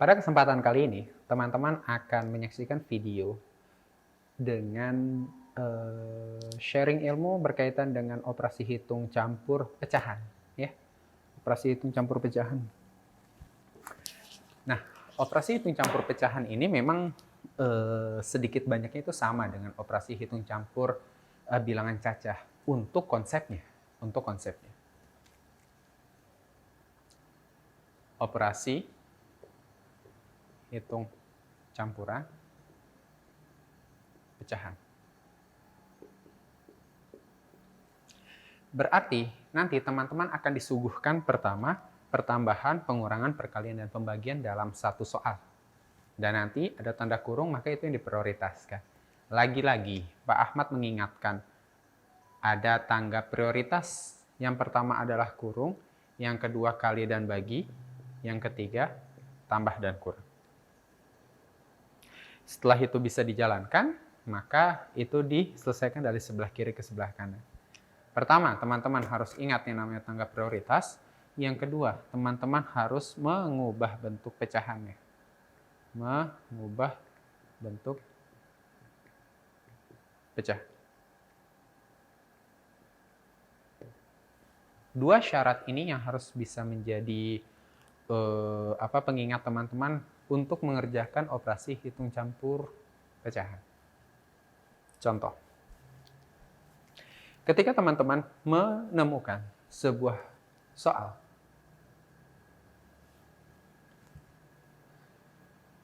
Pada kesempatan kali ini, teman-teman akan menyaksikan video dengan sharing ilmu berkaitan dengan operasi hitung campur pecahan, ya. Operasi hitung campur pecahan. Nah, operasi hitung campur pecahan ini memang sedikit banyaknya itu sama dengan operasi hitung campur bilangan cacah untuk konsepnya. Operasi hitung campuran pecahan. Berarti nanti teman-teman akan disuguhkan pertama pertambahan, pengurangan, perkalian, dan pembagian dalam satu soal. Dan nanti ada tanda kurung, maka itu yang diprioritaskan. Lagi-lagi, Pak Ahmad mengingatkan, ada tangga prioritas. Yang pertama adalah kurung, yang kedua kali dan bagi, yang ketiga tambah dan kurang. Setelah itu bisa dijalankan, maka itu diselesaikan dari sebelah kiri ke sebelah kanan. Pertama, teman-teman harus ingat yang namanya tangga prioritas. Yang kedua, teman-teman harus mengubah bentuk pecahannya. Mengubah bentuk pecah. Dua syarat ini yang harus bisa menjadi pengingat teman-teman untuk mengerjakan operasi hitung campur pecahan. Contoh. Ketika teman-teman menemukan sebuah soal,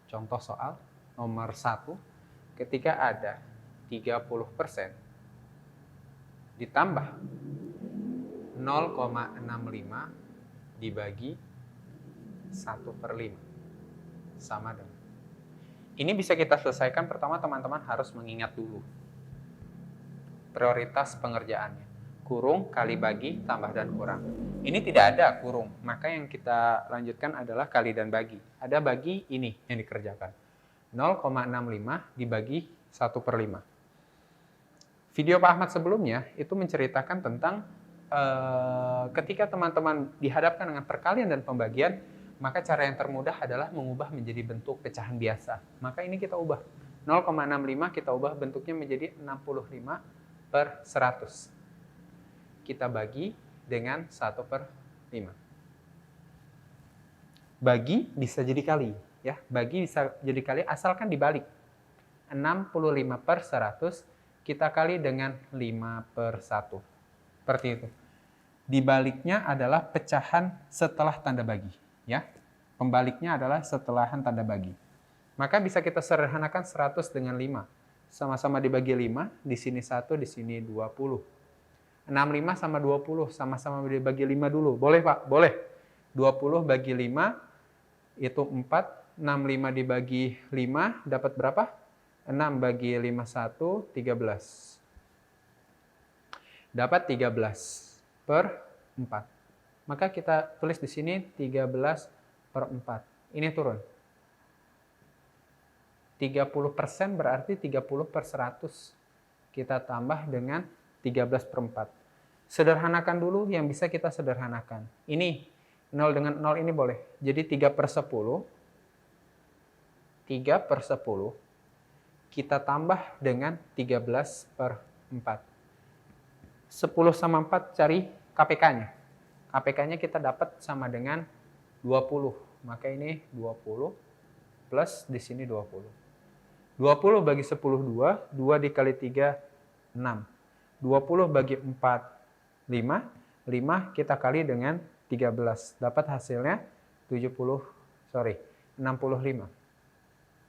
contoh soal nomor 1, ketika ada 30% ditambah 0,65 dibagi 1/5 sama dengan. Ini bisa kita selesaikan. Pertama, teman-teman harus mengingat dulu prioritas pengerjaannya. Kurung kali bagi tambah dan kurang. Ini tidak ada kurung, maka yang kita lanjutkan adalah kali dan bagi. Ada bagi, ini yang dikerjakan. 0,65 dibagi 1/5. Video Pak Ahmad sebelumnya itu menceritakan tentang ketika teman-teman dihadapkan dengan perkalian dan pembagian, maka cara yang termudah adalah mengubah menjadi bentuk pecahan biasa. Maka ini kita ubah. 0,65 kita ubah bentuknya menjadi 65/100. Kita bagi dengan 1/5. Bagi bisa jadi kali, ya. Bagi bisa jadi kali asalkan dibalik. 65/100 kita kali dengan 5/1. Seperti itu. Dibaliknya adalah pecahan setelah tanda bagi, ya. Pembaliknya adalah setelahan tanda bagi. Maka bisa kita sederhanakan 100 dengan 5. Sama-sama dibagi 5, di sini 1, di sini 20. 65 sama 20, sama-sama dibagi 5 dulu. Boleh, Pak? Boleh. 20 bagi 5, itu 4. 65 dibagi 5, dapat berapa? 6 bagi 5, 1, 13. Dapat 13/4. Maka kita tulis di sini 13/4. Ini turun. 30% berarti 30/100. Kita tambah dengan 13/4. Sederhanakan dulu yang bisa kita sederhanakan. Ini 0 dengan 0 ini boleh. Jadi 3/10. 3/10 kita tambah dengan 13/4. 10 sama 4 cari KPK-nya. KPK-nya kita dapat sama dengan 20. Maka ini 20 plus di sini 20. 20 bagi 10, 2. 2 dikali 3, 6. 20 bagi 4, 5. 5 kita kali dengan 13. Dapat hasilnya 65.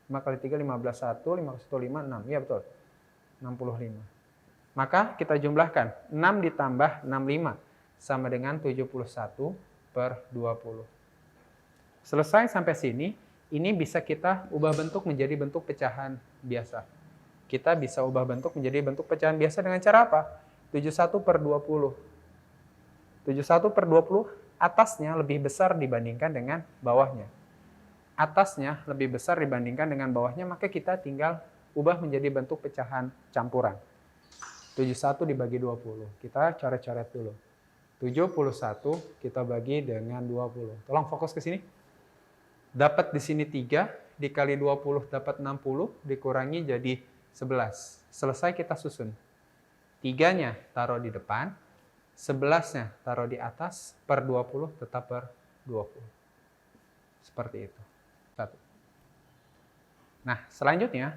5 kali 3, 15, 1. 5 kali 1, 5, 6. Iya betul. 65. Maka kita jumlahkan. 6 ditambah 65 sama dengan 71/20. Selesai sampai sini. Ini bisa kita ubah bentuk menjadi bentuk pecahan biasa. Kita bisa ubah bentuk menjadi bentuk pecahan biasa dengan cara apa? 71/20. 71/20 atasnya lebih besar dibandingkan dengan bawahnya. Atasnya lebih besar dibandingkan dengan bawahnya, maka kita tinggal ubah menjadi bentuk pecahan campuran. 71 dibagi 20. Kita coret-coret dulu. 71 kita bagi dengan 20. Tolong fokus ke sini. Dapat di sini 3, dikali 20 dapat 60, dikurangi jadi 11. Selesai kita susun. 3-nya taruh di depan, 11-nya taruh di atas, per 20 tetap per 20. Seperti itu. 1. Nah, selanjutnya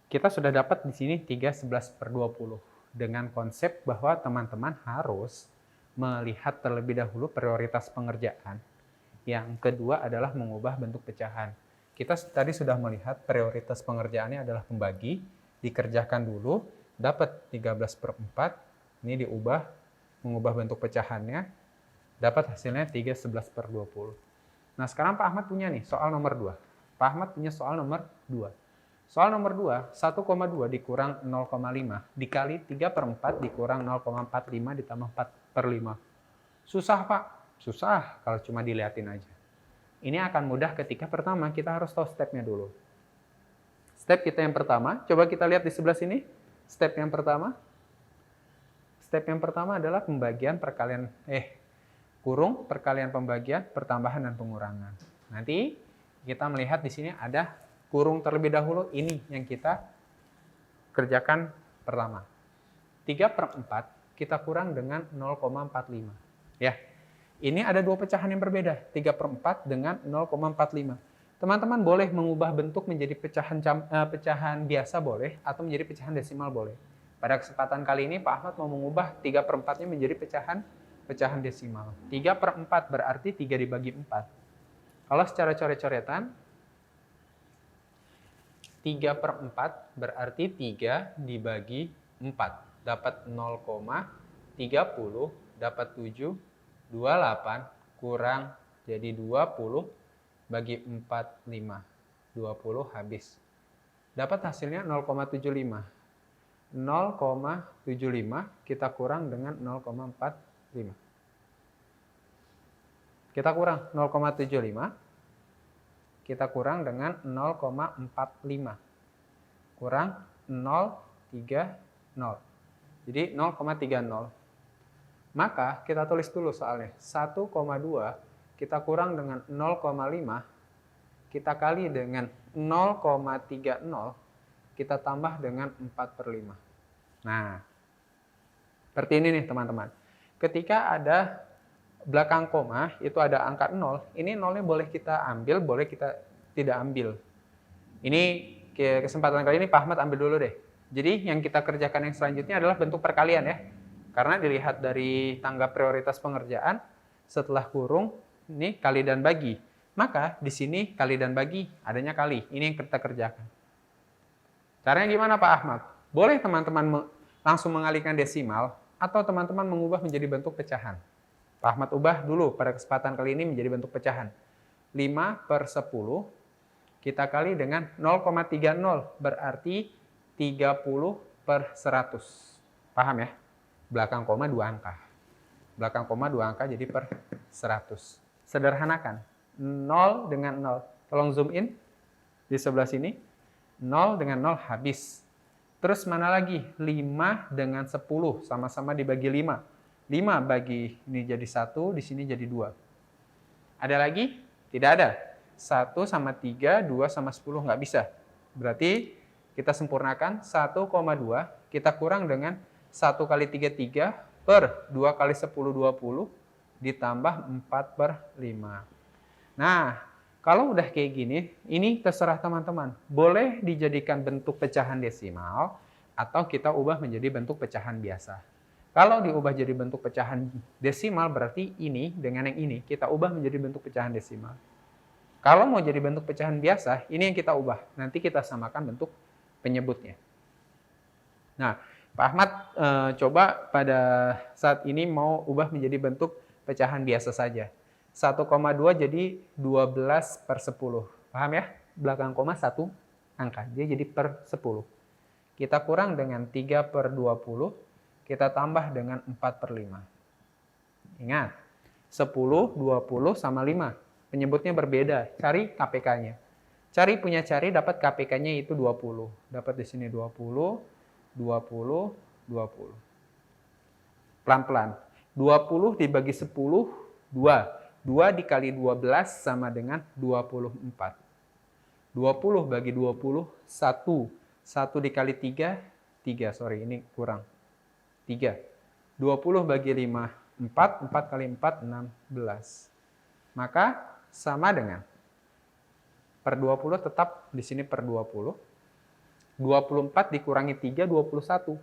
kita sudah dapat di sini 3 11 per 20. Dengan konsep bahwa teman-teman harus melihat terlebih dahulu prioritas pengerjaan. Yang kedua adalah mengubah bentuk pecahan. Kita tadi sudah melihat prioritas pengerjaannya adalah membagi, dikerjakan dulu, dapat 13 per 4, ini diubah, mengubah bentuk pecahannya, dapat hasilnya 3 11 per 20. Nah, sekarang Pak Ahmad punya nih soal nomor 2. Pak Ahmad punya soal nomor 2. Soal nomor 2, 1,2 dikurang 0,5 dikali 3 per 4 dikurang 0,45 ditambah 4 per 5. Susah, Pak. Susah kalau cuma dilihatin aja. Ini akan mudah ketika pertama kita harus tahu stepnya dulu. Step kita yang pertama, coba kita lihat di sebelah sini. Step yang pertama adalah pembagian perkalian, kurung perkalian pembagian, pertambahan dan pengurangan. Nanti kita melihat di sini ada kurung terlebih dahulu, ini yang kita kerjakan pertama. 3 per 4 kita kurang dengan 0,45. Ya, ini ada dua pecahan yang berbeda, 3 per 4 dengan 0,45. Teman-teman boleh mengubah bentuk menjadi pecahan biasa boleh, atau menjadi pecahan desimal boleh. Pada kesempatan kali ini Pak Ahmad mau mengubah 3 per 4-nya menjadi pecahan desimal. 3 per 4 berarti 3 dibagi 4. Kalau secara coret-coretan, 3 per 4 berarti 3 dibagi 4. Dapat 0,30, dapat 7, 28, kurang jadi 20, bagi 4, 5. 20 habis. Dapat hasilnya 0,75. 0,75 kita kurang dengan 0,45. Kita kurang 0,75. Kita kurang dengan 0,45. Kurang 0,30. Jadi 0,30. Maka kita tulis dulu soalnya. 1,2 kita kurang dengan 0,5. Kita kali dengan 0,30. Kita tambah dengan 4 per 5. Nah, seperti ini nih teman-teman. Ketika ada belakang koma, itu ada angka 0, ini 0-nya boleh kita ambil, boleh kita tidak ambil. Ini kesempatan kali ini Pak Ahmad ambil dulu deh. Jadi yang kita kerjakan yang selanjutnya adalah bentuk perkalian ya. Karena dilihat dari tangga prioritas pengerjaan, setelah kurung, ini kali dan bagi. Maka di sini kali dan bagi, adanya kali. Ini yang kita kerjakan. Caranya gimana Pak Ahmad? Boleh teman-teman langsung mengalihkan desimal, atau teman-teman mengubah menjadi bentuk pecahan. Pak Ahmad ubah dulu pada kesempatan kali ini menjadi bentuk pecahan. 5 per 10 kita kali dengan 0,30 berarti 30 per 100. Paham ya? Belakang koma 2 angka. Belakang koma 2 angka jadi per 100. Sederhanakan. 0 dengan 0. Tolong zoom in di sebelah sini. 0 dengan 0 habis. Terus mana lagi? 5 dengan 10 sama-sama dibagi 5. 5 bagi ini jadi 1, di sini jadi 2. Ada lagi? Tidak ada. 1 sama 3, 2 sama 10 nggak bisa. Berarti kita sempurnakan 1,2 kita kurang dengan 1 kali 3, 3 per 2 kali 10, 20 ditambah 4 per 5. Nah, kalau udah kayak gini, ini terserah teman-teman. Boleh dijadikan bentuk pecahan desimal atau kita ubah menjadi bentuk pecahan biasa. Kalau diubah jadi bentuk pecahan desimal berarti ini dengan yang ini kita ubah menjadi bentuk pecahan desimal. Kalau mau jadi bentuk pecahan biasa, ini yang kita ubah. Nanti kita samakan bentuk penyebutnya. Nah, Pak Ahmad coba pada saat ini mau ubah menjadi bentuk pecahan biasa saja. 1,2 jadi 12 per 10. Paham ya? Belakang koma 1 angka. Dia jadi per 10. Kita kurang dengan 3 per 20. Kita tambah dengan 4 per 5. Ingat, 10, 20 sama 5. Penyebutnya berbeda. Cari KPK-nya. Cari punya cari, dapat KPK-nya itu 20. Dapat di sini 20, 20, 20. Pelan-pelan. 20 dibagi 10, 2. 2 dikali 12 sama dengan 24. 20 bagi 20, 1. 1 dikali 3, 3, sorry ini kurang. 3. 20 bagi 5, 4. 4 kali 4, 16. Maka sama dengan per 20 tetap di sini per 20. 24 dikurangi 3, 21.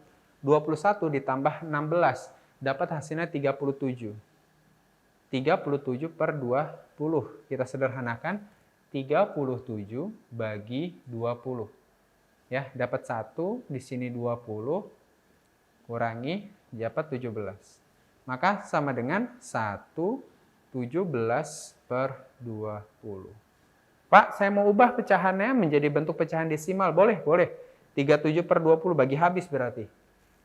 21 ditambah 16, dapat hasilnya 37. 37 per 20. Kita sederhanakan, 37 bagi 20. Ya, dapat 1, di sini 20, kurangi, dapat 17. Maka sama dengan 1/17 per 20. Pak, saya mau ubah pecahannya menjadi bentuk pecahan desimal. Boleh, boleh. 37 per 20 bagi habis berarti.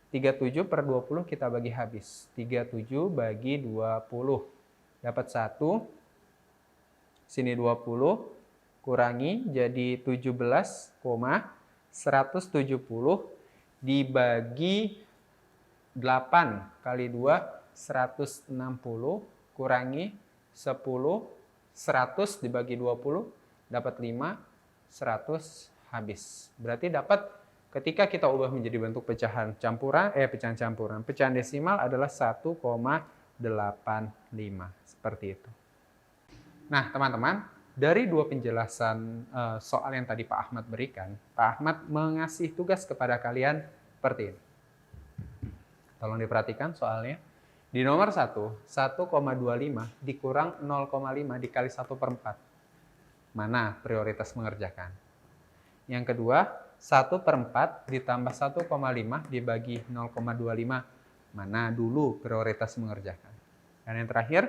37 per 20 kita bagi habis. 37 bagi 20. Dapat 1. Sini 20. Kurangi jadi 17,170 dibagi 8 kali 2, 160. Kurangi 10. 100 dibagi 20. Dapat 5, 100 habis. Berarti dapat ketika kita ubah menjadi bentuk pecahan campuran, pecahan desimal adalah 1,85 seperti itu. Nah, teman-teman, dari dua penjelasan soal yang tadi Pak Ahmad berikan, Pak Ahmad mengasih tugas kepada kalian seperti ini. Tolong diperhatikan soalnya. Di nomor 1, 1,25 dikurang 0,5 dikali 1/4. Mana prioritas mengerjakan? Yang kedua, 1/4 ditambah 1,5 dibagi 0,25. Mana dulu prioritas mengerjakan? Dan yang terakhir,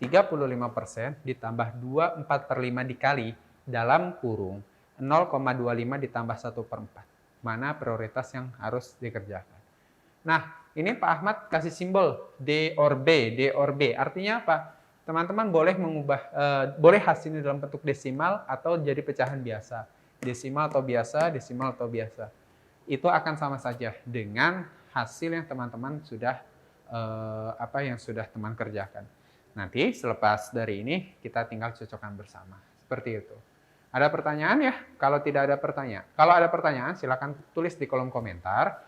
35% ditambah 2/4/5 dikali dalam kurung 0,25 ditambah 1/4. Mana prioritas yang harus dikerjakan? Nah, ini Pak Ahmad kasih simbol D or B. D or B artinya apa? Teman-teman boleh mengubah, boleh hasilnya dalam bentuk desimal atau jadi pecahan biasa. Desimal atau biasa, desimal atau biasa. Itu akan sama saja dengan hasil yang teman-teman sudah, yang sudah teman kerjakan. Nanti selepas dari ini kita tinggal cocokkan bersama. Seperti itu. Ada pertanyaan ya? Kalau tidak ada pertanyaan. Kalau ada pertanyaan silakan tulis di kolom komentar.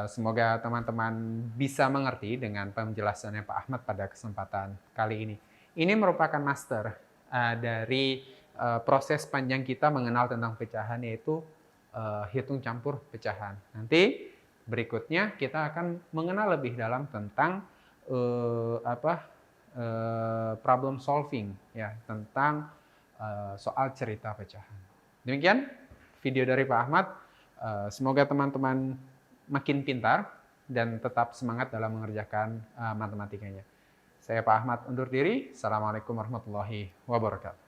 Semoga teman-teman bisa mengerti dengan penjelasannya Pak Ahmad pada kesempatan kali ini. Ini merupakan master dari proses panjang kita mengenal tentang pecahan, yaitu hitung campur pecahan. Nanti berikutnya kita akan mengenal lebih dalam tentang problem solving, ya, tentang soal cerita pecahan. Demikian video dari Pak Ahmad. Semoga teman-teman makin pintar dan tetap semangat dalam mengerjakan matematikanya. Saya Pak Ahmad undur diri. Assalamualaikum warahmatullahi wabarakatuh.